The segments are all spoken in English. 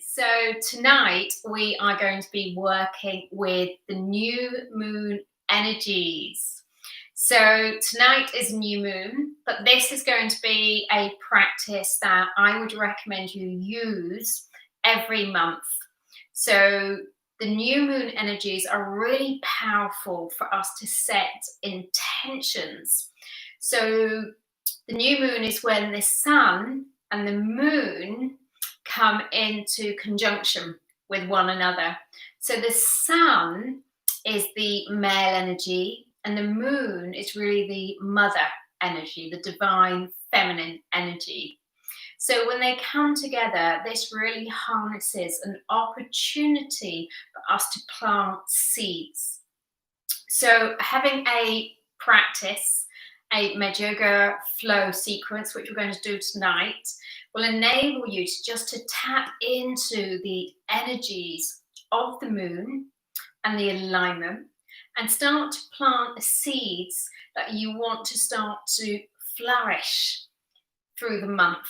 So tonight we are going to be working with the new moon energies. So tonight is new moon, but this is going to be a practice that I would recommend you use every month. So the new moon energies are really powerful for us to set intentions. So the new moon is when the sun and the moon come into conjunction with one another. So the sun is the male energy and the moon is really the mother energy, the divine feminine energy. So when they come together, this really harnesses an opportunity for us to plant seeds. So having a practice, a MedYoga flow sequence, which we're going to do tonight, will enable you to just to tap into the energies of the moon and the alignment and start to plant the seeds that you want to start to flourish through the month.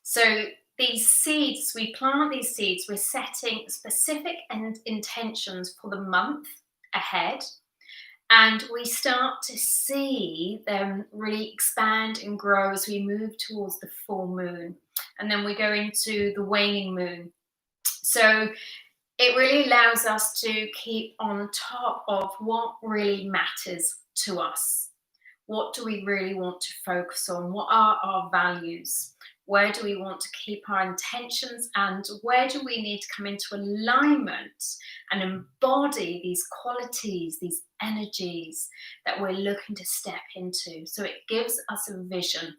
So these seeds, we plant these seeds, we're setting specific intentions for the month ahead. And we start to see them really expand and grow as we move towards the full moon. And then we go into the waning moon. So it really allows us to keep on top of what really matters to us. What do we really want to focus on? What are our values? Where do we want to keep our intentions, and where do we need to come into alignment and embody these qualities, these energies that we're looking to step into? So it gives us a vision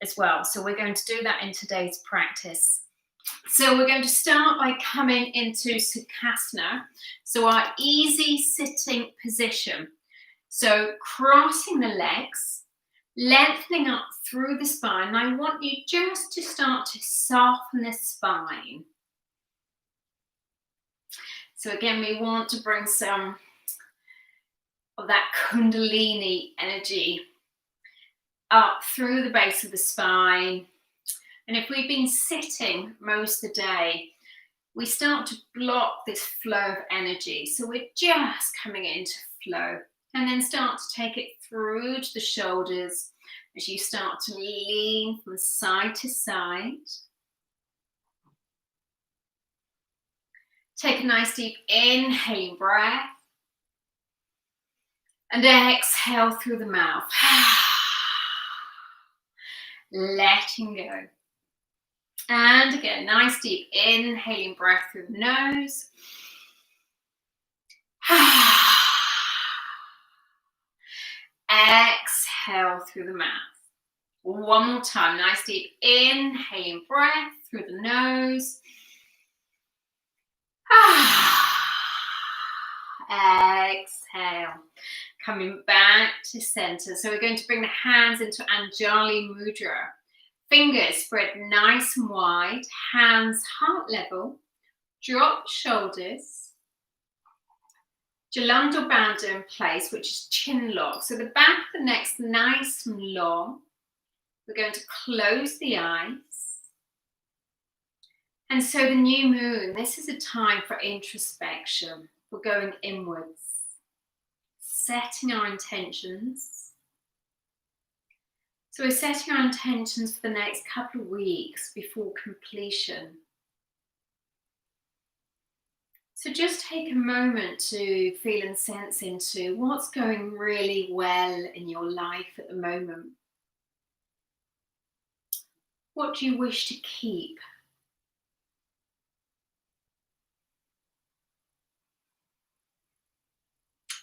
as well. So we're going to do that in today's practice. So we're going to start by coming into Sukhasana, so our easy sitting position. So crossing the legs, lengthening up through the spine. And I want you just to start to soften the spine. So again, we want to bring some of that Kundalini energy up through the base of the spine. And if we've been sitting most of the day, we start to block this flow of energy. So we're just coming into flow. And then start to take it through to the shoulders as you start to lean from side to side. Take a nice deep inhaling breath. And exhale through the mouth. Letting go. And again, nice deep inhaling breath through the nose. Exhale through the mouth. One more time. Nice deep inhaling breath through the nose. Exhale. Coming back to center. So we're going to bring the hands into Anjali Mudra. Fingers spread nice and wide. Hands heart level. Drop shoulders. Jalandhar Bandha in place, which is chin lock. So the back of the neck's nice and long. We're going to close the eyes. And so the new moon, this is a time for introspection. We're going inwards, setting our intentions. So we're setting our intentions for the next couple of weeks before completion. So just take a moment to feel and sense into what's going really well in your life at the moment. What do you wish to keep?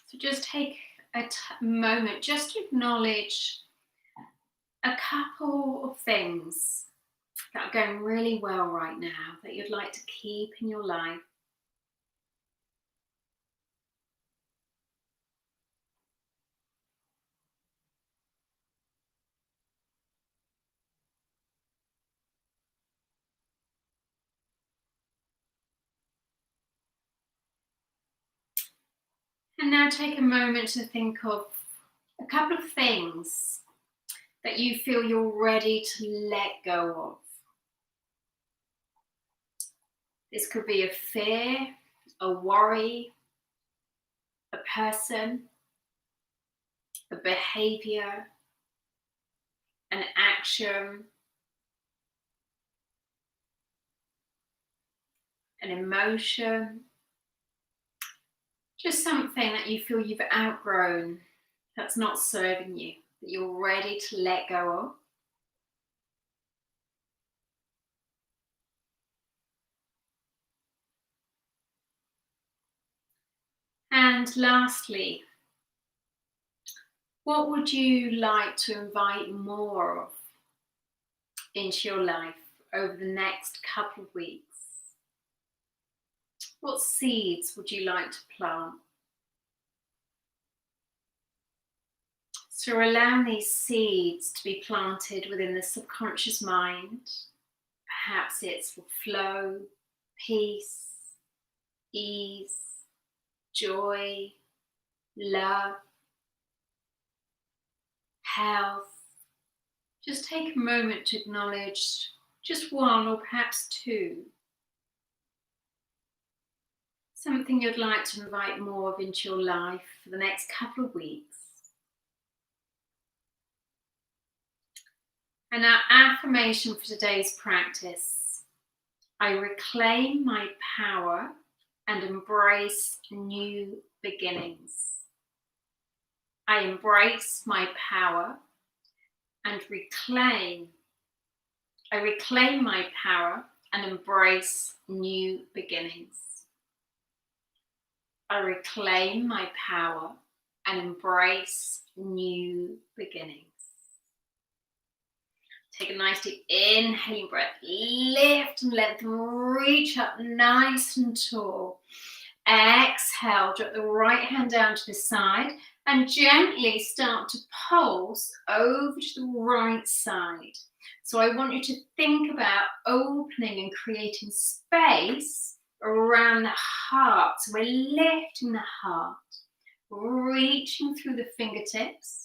So just take a moment just to acknowledge a couple of things that are going really well right now that you'd like to keep in your life. And now take a moment to think of a couple of things that you feel you're ready to let go of. This could be a fear, a worry, a person, a behavior, an action, an emotion, just something that you feel you've outgrown, that's not serving you, that you're ready to let go of. And lastly, what would you like to invite more of into your life over the next couple of weeks? What seeds would you like to plant? So allow these seeds to be planted within the subconscious mind. Perhaps it's for flow, peace, ease, joy, love, health. Just take a moment to acknowledge just one or perhaps two. Something you'd like to invite more of into your life for the next couple of weeks. And our affirmation for today's practice: I reclaim my power and embrace new beginnings. I embrace my power and I reclaim my power and embrace new beginnings. I reclaim my power and embrace new beginnings. Take a nice deep inhaling breath. Lift and lengthen, reach up nice and tall. Exhale, drop the right hand down to the side and gently start to pulse over to the right side. So I want you to think about opening and creating space around the heart. So we're lifting the heart, reaching through the fingertips.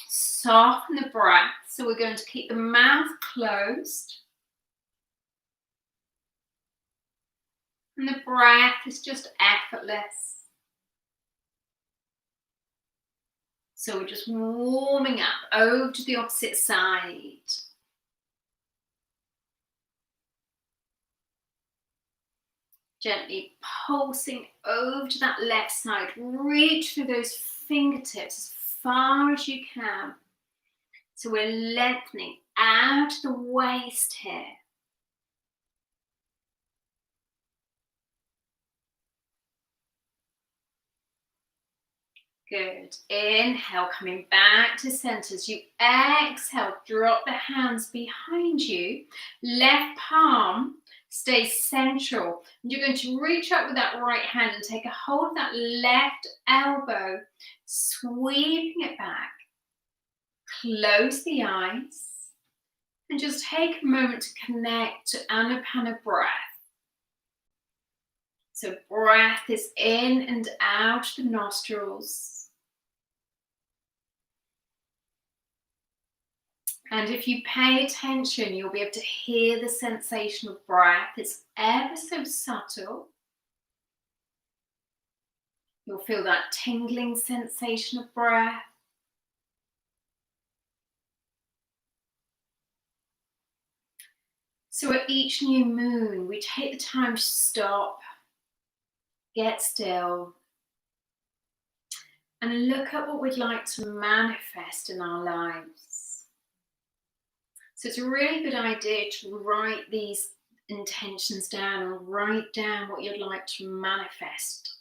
Soften the breath. So we're going to keep the mouth closed. And the breath is just effortless. So we're just warming up over to the opposite side. Gently pulsing over to that left side. Reach through those fingertips as far as you can. So we're lengthening out the waist here. Good. Inhale, coming back to center. As you exhale, drop the hands behind you. Left palm stays central. And you're going to reach up with that right hand and take a hold of that left elbow, sweeping it back. Close the eyes and just take a moment to connect to Anapana breath. So breath is in and out the nostrils. And if you pay attention, you'll be able to hear the sensation of breath. It's ever so subtle. You'll feel that tingling sensation of breath. So at each new moon, we take the time to stop, get still, and look at what we'd like to manifest in our lives. So it's a really good idea to write these intentions down and write down what you'd like to manifest.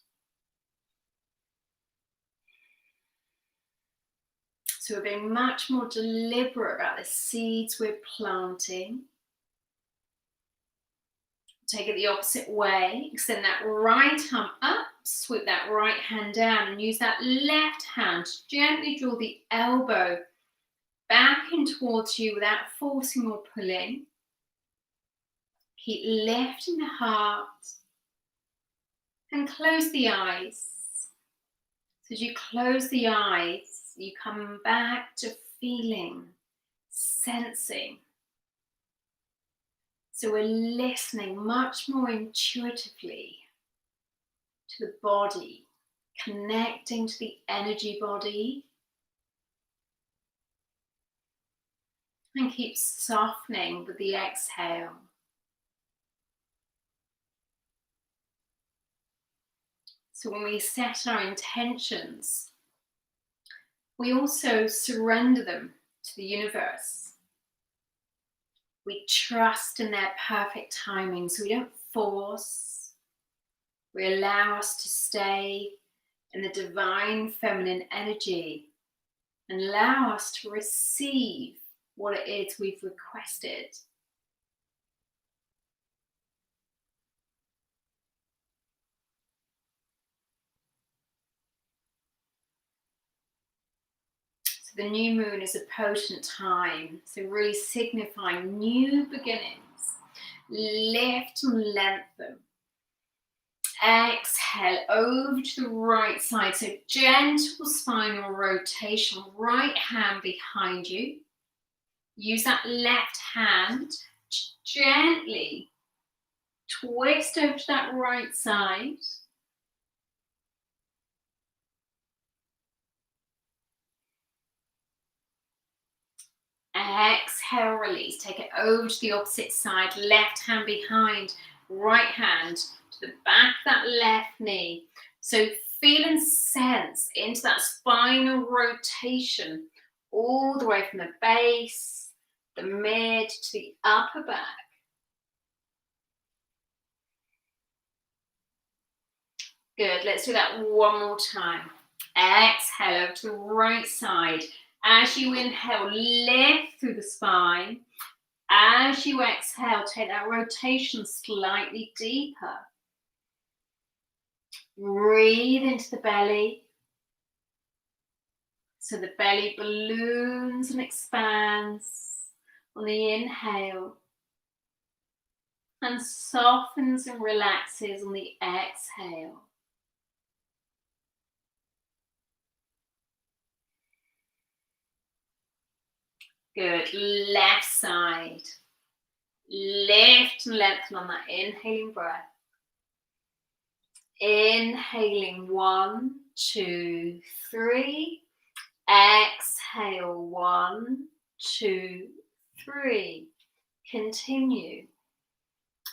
So we're being much more deliberate about the seeds we're planting. Take it the opposite way. Extend that right arm up, sweep that right hand down, and use that left hand to gently draw the elbow back in towards you without forcing or pulling. Keep lifting the heart and close the eyes. So as you close the eyes, you come back to feeling, sensing. So we're listening much more intuitively to the body, connecting to the energy body, and keep softening with the exhale. So when we set our intentions, we also surrender them to the universe. We trust in their perfect timing, so we don't force. We allow us to stay in the divine feminine energy and allow us to receive what it is we've requested. So the new moon is a potent time, so really signifying new beginnings. Lift and lengthen. Exhale over to the right side, so gentle spinal rotation, right hand behind you. Use that left hand to gently twist over to that right side. Exhale, release. Take it over to the opposite side, left hand behind, right hand to the back of that left knee. So feel and sense into that spinal rotation all the way from the base, the mid to the upper back. Good, let's do that one more time. Exhale over to the right side. As you inhale, lift through the spine. As you exhale, take that rotation slightly deeper. Breathe into the belly. So the belly balloons and expands on the inhale and softens and relaxes on the exhale. Good, left side. Lift and lengthen on that inhaling breath. Inhaling 1, 2, 3. Exhale 1, 2, 3. Continue.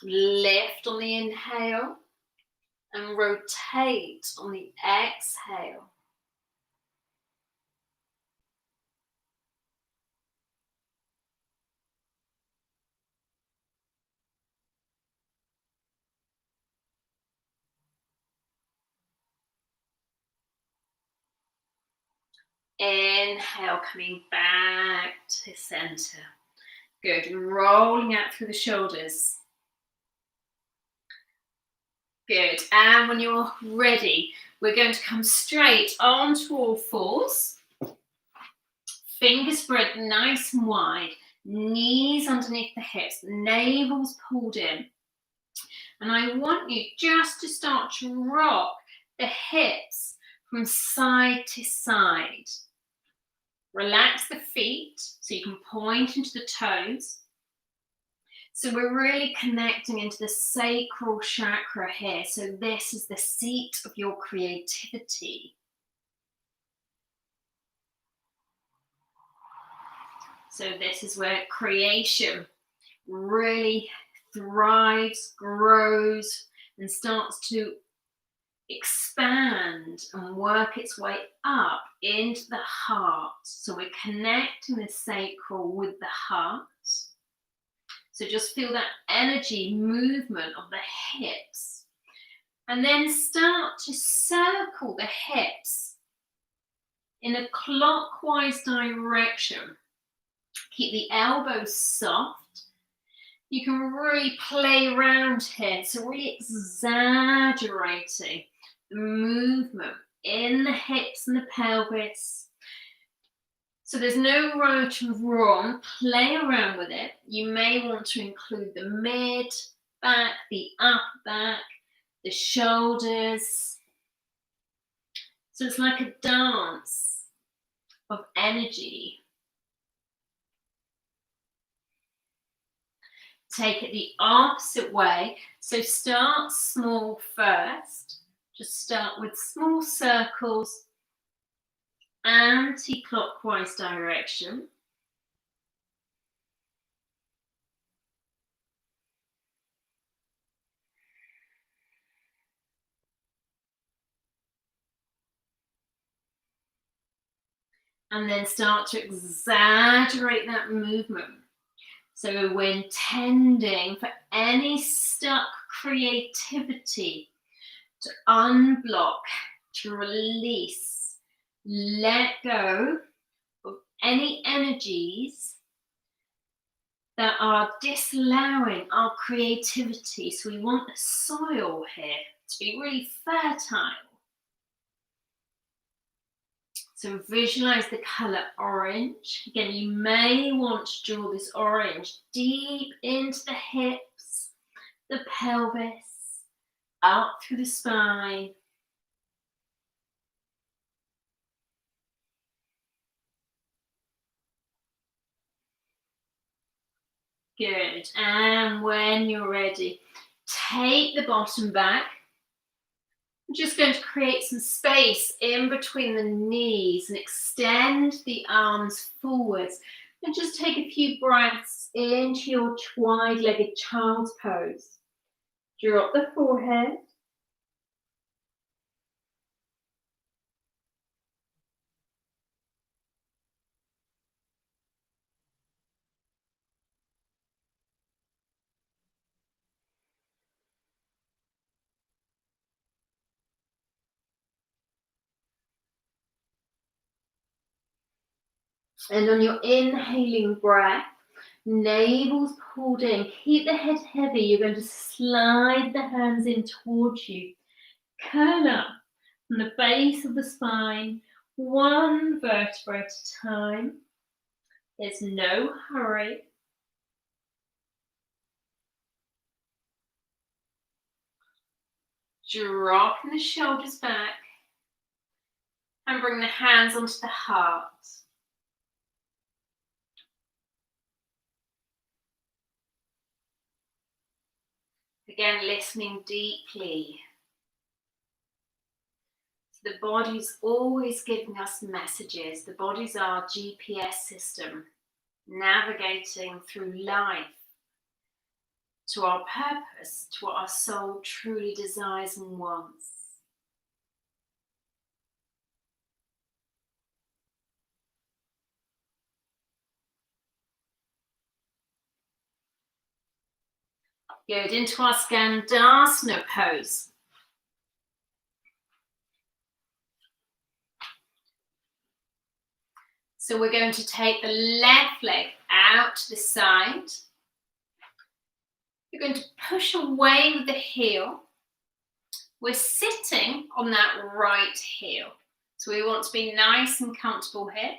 Lift on the inhale and rotate on the exhale. Inhale, coming back to center. Good, rolling out through the shoulders. Good, and when you're ready, we're going to come straight onto all fours. Fingers spread nice and wide. Knees underneath the hips, navel's pulled in. And I want you just to start to rock the hips from side to side. Relax the feet so you can point into the toes. So we're really connecting into the sacral chakra here. So this is the seat of your creativity. So this is where creation really thrives, grows, and starts to expand and work its way up into the heart. So we're connecting the sacral with the heart. So just feel that energy movement of the hips. And then start to circle the hips in a clockwise direction. Keep the elbows soft. You can really play around here. So really exaggerating the movement in the hips and the pelvis. So there's no right or wrong. Play around with it. You may want to include the mid back, the upper back, the shoulders. So it's like a dance of energy. take it the opposite way. So start small first. Just start with small circles, anti-clockwise direction. And then start to exaggerate that movement. So we're intending for any stuck creativity to unblock, to release, let go of any energies that are disallowing our creativity. So we want the soil here to be really fertile. So visualize the colour orange. Again, you may want to draw this orange deep into the hips, the pelvis, up through the spine. Good. And when you're ready, take the bottom back. I'm just going to create some space in between the knees and extend the arms forwards. And just take a few breaths into your wide-legged child's pose. Drop the forehead. And on your inhaling breath, navel's pulled in. Keep the head heavy. You're going to slide the hands in towards you. Curl up from the base of the spine, one vertebra at a time. There's no hurry. Dropping the shoulders back and bring the hands onto the heart. Again, listening deeply. The body's always giving us messages. The body's our GPS system, navigating through life to our purpose, to what our soul truly desires and wants. Good, into our Skandasana pose. So we're going to take the left leg out to the side. You're going to push away with the heel. We're sitting on that right heel. So we want to be nice and comfortable here.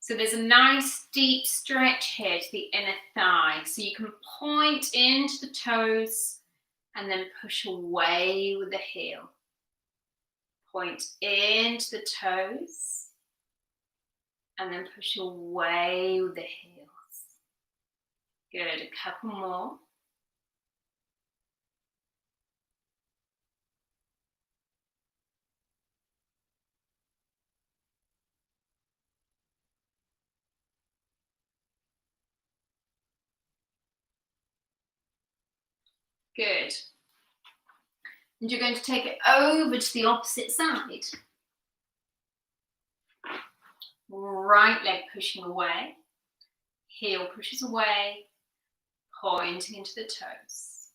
So there's a nice deep stretch here to the inner thigh. So you can point into the toes and then push away with the heel. Point into the toes and then push away with the heels. Good, a couple more. Good. And you're going to take it over to the opposite side. Right leg pushing away. Heel pushes away, pointing into the toes.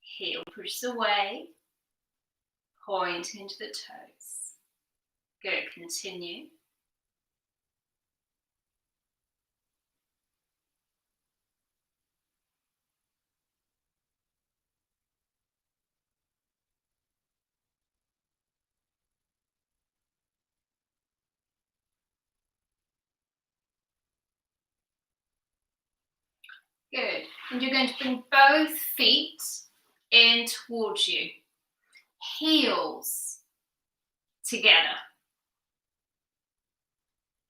Heel pushes away, pointing into the toes. Good, continue. Good. And you're going to bring both feet in towards you. Heels together.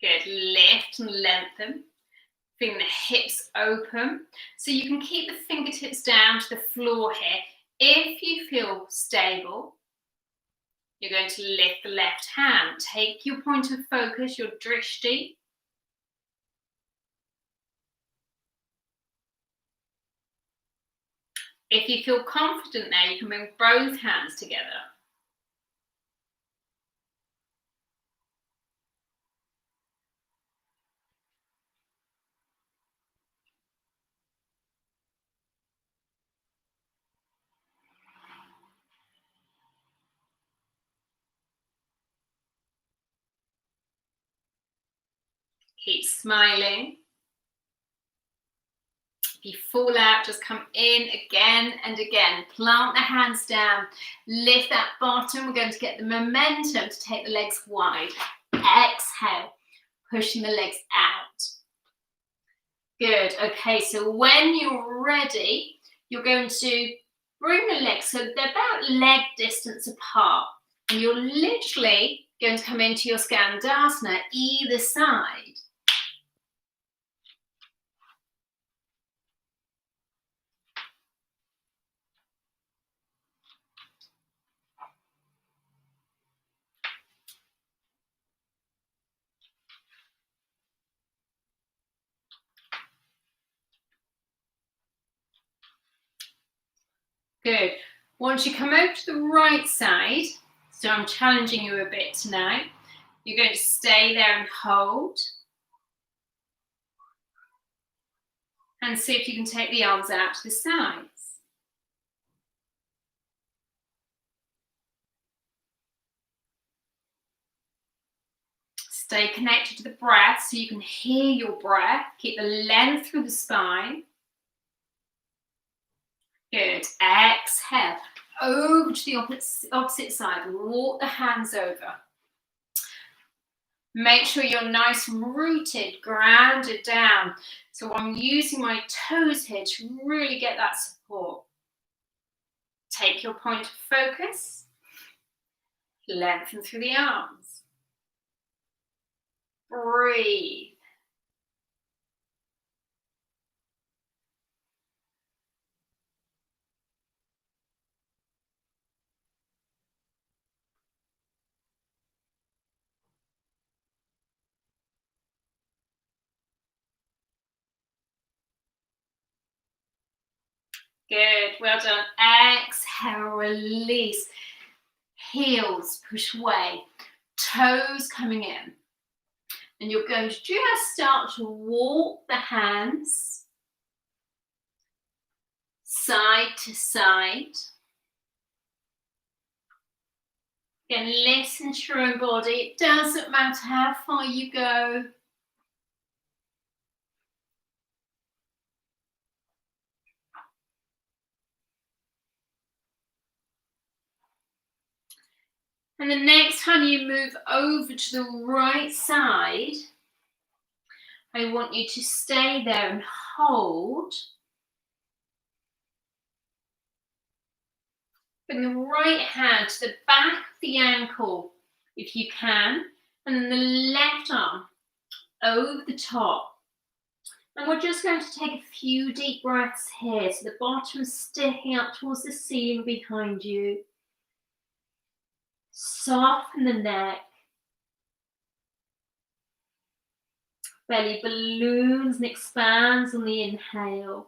Good. Lift and lengthen. Bring the hips open. So you can keep the fingertips down to the floor here. If you feel stable, you're going to lift the left hand. Take your point of focus, your drishti. If you feel confident there, you can bring both hands together. Keep smiling. If you fall out, just come in again and again. Plant the hands down. Lift that bottom. We're going to get the momentum to take the legs wide. Exhale, pushing the legs out. Good. Okay, so when you're ready, you're going to bring the legs so they're about leg distance apart. And you're literally going to come into your Skandasana either side. Good. Once you come over to the right side, so I'm challenging you a bit tonight, you're going to stay there and hold. And see if you can take the arms out to the sides. Stay connected to the breath so you can hear your breath. Keep the length through the spine. Good. Exhale. Over to the opposite side. Walk the hands over. Make sure you're nice and rooted, grounded down. So I'm using my toes here to really get that support. Take your point of focus. Lengthen through the arms. Breathe. Good, well done. Exhale, release. Heels push away. Toes coming in. And you're going to just start to walk the hands side to side. Again, listen to your own body. It doesn't matter how far you go. And the next time you move over to the right side, I want you to stay there and hold. Bring the right hand to the back of the ankle, if you can, and then the left arm over the top. And we're just going to take a few deep breaths here, so the bottom's sticking up towards the ceiling behind you. Soften the neck. Belly balloons and expands on the inhale.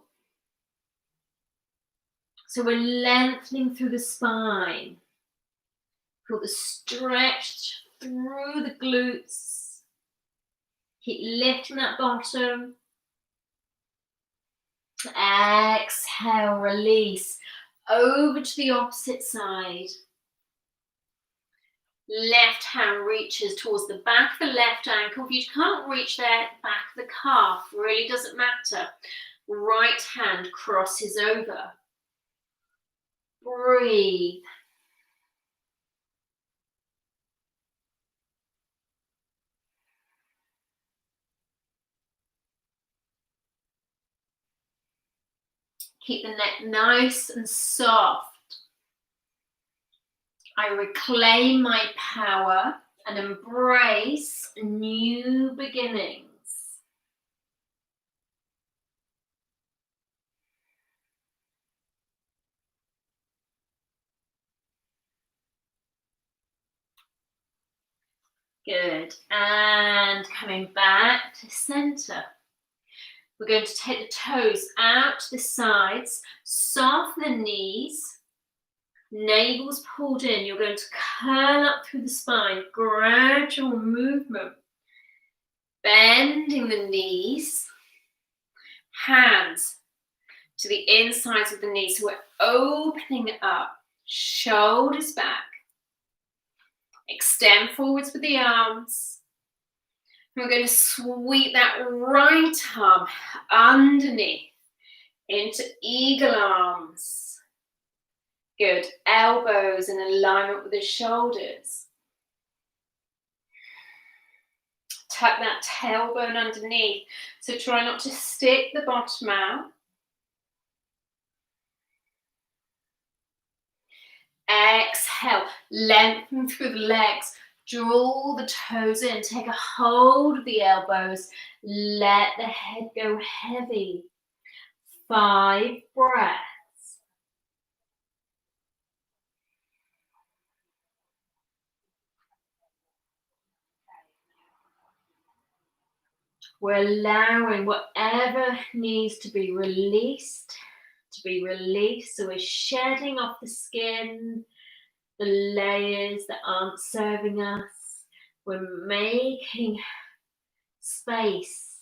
So we're lengthening through the spine. Feel the stretch through the glutes. Keep lifting that bottom. Exhale, release. Over to the opposite side. Left hand reaches towards the back of the left ankle. If you can't reach there, back of the calf, really doesn't matter. Right hand crosses over. Breathe. Keep the neck nice and soft. I reclaim my power. and embrace new beginnings. Good. And coming back to center. We're going to take the toes out to the sides, soften the knees, navel's pulled in. You're going to curl up through the spine, gradual movement. Bending the knees, hands to the insides of the knees. So we're opening up, shoulders back. Extend forwards with the arms. We're going to sweep that right arm underneath into eagle arms. Good. Elbows in alignment with the shoulders. Tuck that tailbone underneath. So try not to stick the bottom out. Exhale. Lengthen through the legs. Draw the toes in, take a hold of the elbows, let the head go heavy. 5 breaths. We're allowing whatever needs to be released, so we're shedding off the skin, the layers that aren't serving us. We're making space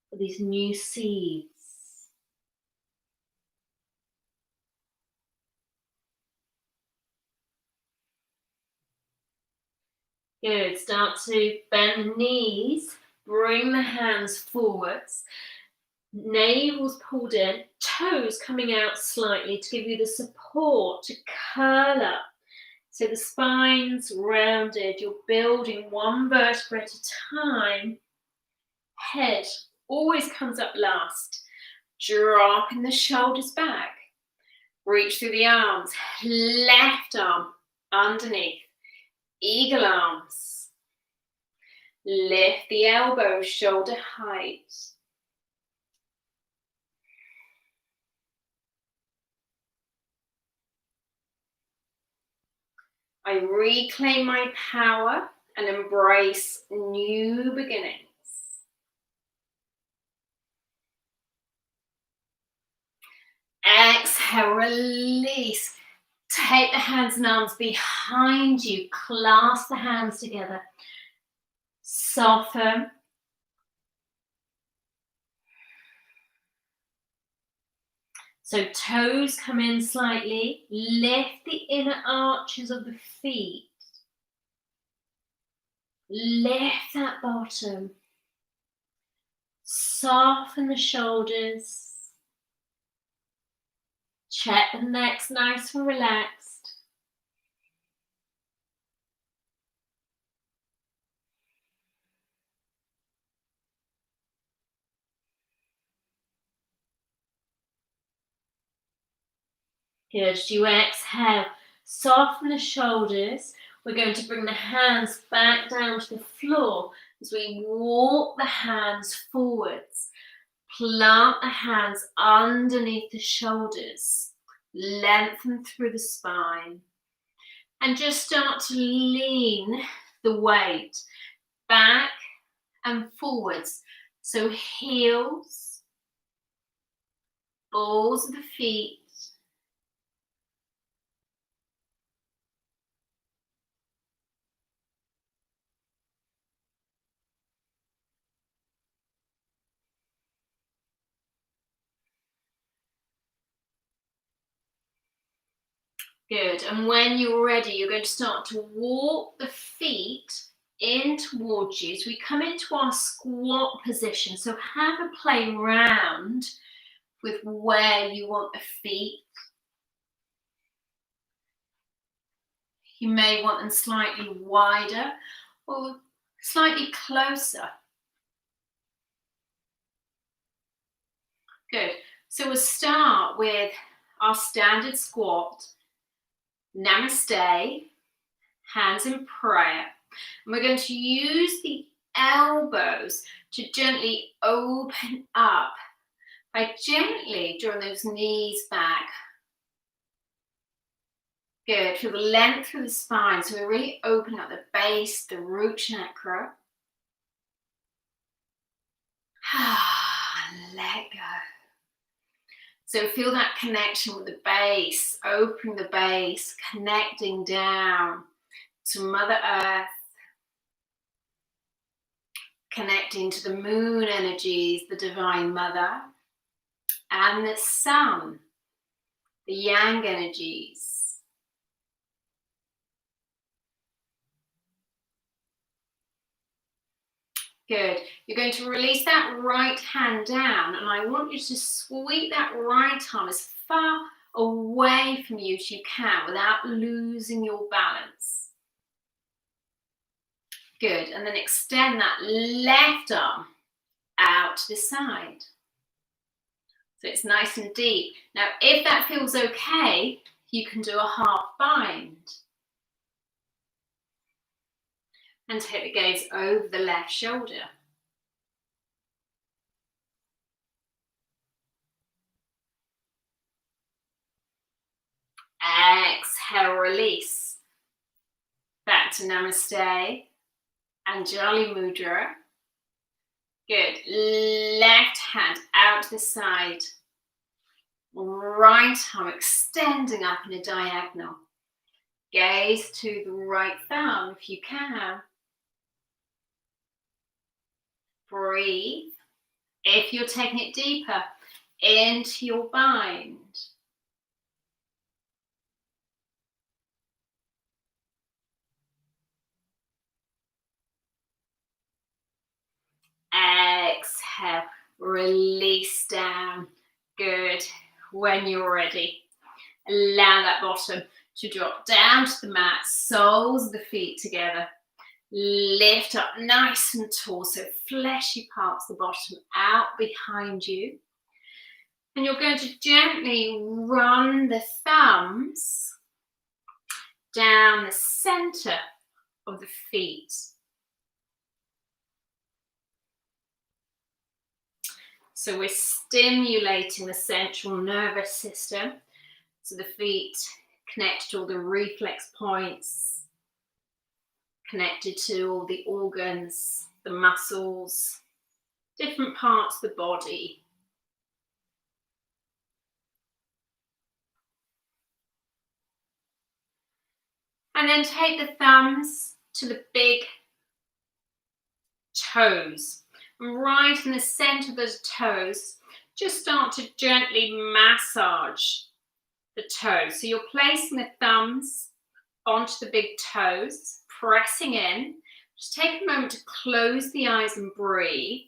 for these new seeds. Good. Start to bend the knees, bring the hands forwards. Navel's pulled in, toes coming out slightly to give you the support to curl up. So the spine's rounded, you're building one vertebra at a time. Head always comes up last. Dropping the shoulders back. Reach through the arms. Left arm underneath. Eagle arms. Lift the elbows shoulder height. I reclaim my power and embrace new beginnings. Exhale, release. Take the hands and arms behind you. Clasp the hands together. Soften. So toes come in slightly. Lift the inner arches of the feet. Lift that bottom. Soften the shoulders. Check the neck's nice and relaxed. Good. As you exhale, soften the shoulders. We're going to bring the hands back down to the floor as we walk the hands forwards. Plant the hands underneath the shoulders. Lengthen through the spine. And just start to lean the weight back and forwards. So heels, balls of the feet. Good. And when you're ready, you're going to start to walk the feet in towards you. So we come into our squat position. So have a play round with where you want the feet. You may want them slightly wider or slightly closer. Good. So we'll start with our standard squat. Namaste, hands in prayer. And we're going to use the elbows to gently open up by gently drawing those knees back. Good. Feel the length of the spine. So we're really opening up the base, the root chakra. Let go. So feel that connection with the base, opening the base, connecting down to Mother Earth, connecting to the moon energies, the Divine Mother, and the Sun, the Yang energies. Good. You're going to release that right hand down, and I want you to sweep that right arm as far away from you as you can without losing your balance. Good. And then extend that left arm out to the side. So it's nice and deep. Now, if that feels okay, you can do a half bind. And take the gaze over the left shoulder. Exhale, release. Back to Namaste. Anjali Mudra. Good. Left hand out to the side. Right arm extending up in a diagonal. Gaze to the right thumb if you can. Breathe. If you're taking it deeper, into your bind. Exhale, release down. Good. When you're ready, allow that bottom to drop down to the mat, soles of the feet together. Lift up nice and tall, so fleshy parts of the bottom out behind you. And you're going to gently run the thumbs down the center of the feet. So we're stimulating the central nervous system. So the feet connect to all the reflex points, connected to all the organs, the muscles, different parts of the body. And then take the thumbs to the big toes. And right in the center of those toes, just start to gently massage the toes. So you're placing the thumbs onto the big toes, pressing in. Just take a moment to close the eyes and breathe.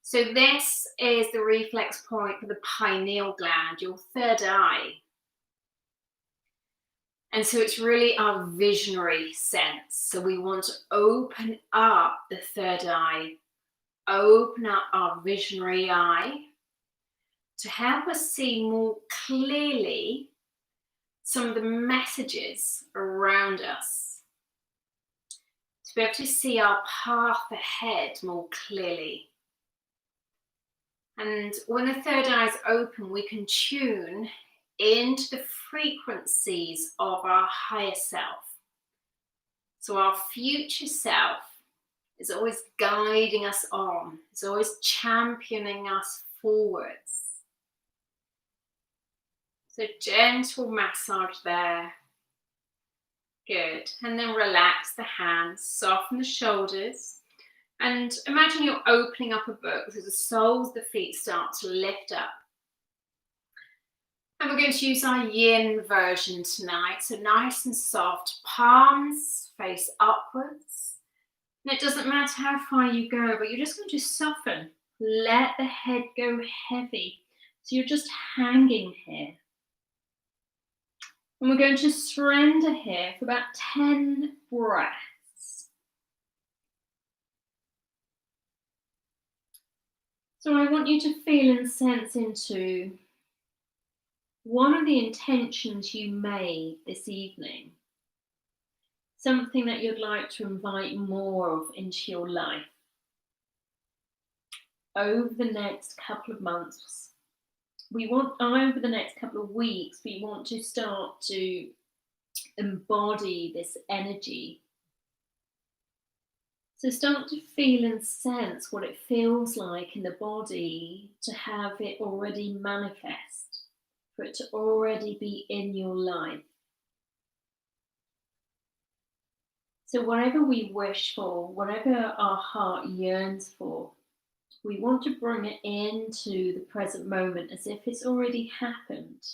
So this is the reflex point for the pineal gland, your third eye. And so it's really our visionary sense. So we want to open up the third eye, open up our visionary eye to help us see more clearly some of the messages around us, to be able to see our path ahead more clearly. And when the third eye is open, we can tune into the frequencies of our higher self. So our future self is always guiding us on, is always championing us forwards. So gentle massage there. Good. And then relax the hands, soften the shoulders. And imagine you're opening up a book, so the soles of the feet start to lift up. And we're going to use our yin version tonight. So nice and soft, palms face upwards. And it doesn't matter how far you go, but you're just going to soften. Let the head go heavy. So you're just hanging here. And we're going to surrender here for about 10 breaths. So I want you to feel and sense into one of the intentions you made this evening. something that you'd like to invite more of into your life over the next couple of months. Over the next couple of weeks, we want to start to embody this energy. So start to feel and sense what it feels like in the body to have it already manifest, for it to already be in your life. So whatever we wish for, whatever our heart yearns for, we want to bring it into the present moment as if it's already happened.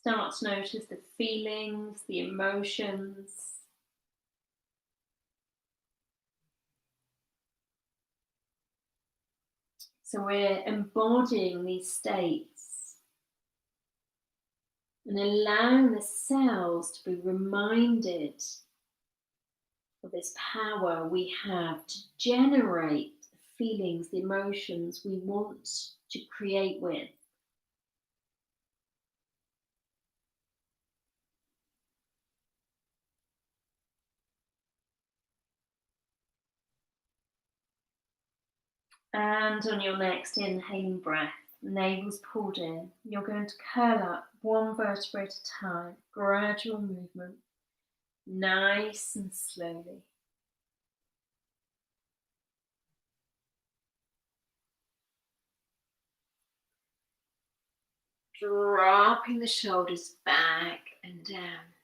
Start to notice the feelings, the emotions. So we're embodying these states and allowing the cells to be reminded of this power we have to generate the feelings, the emotions we want to create with. And on your next inhaling breath, navel's pulled in, you're going to curl up one vertebra at a time, gradual movement, nice and slowly. Dropping the shoulders back and down.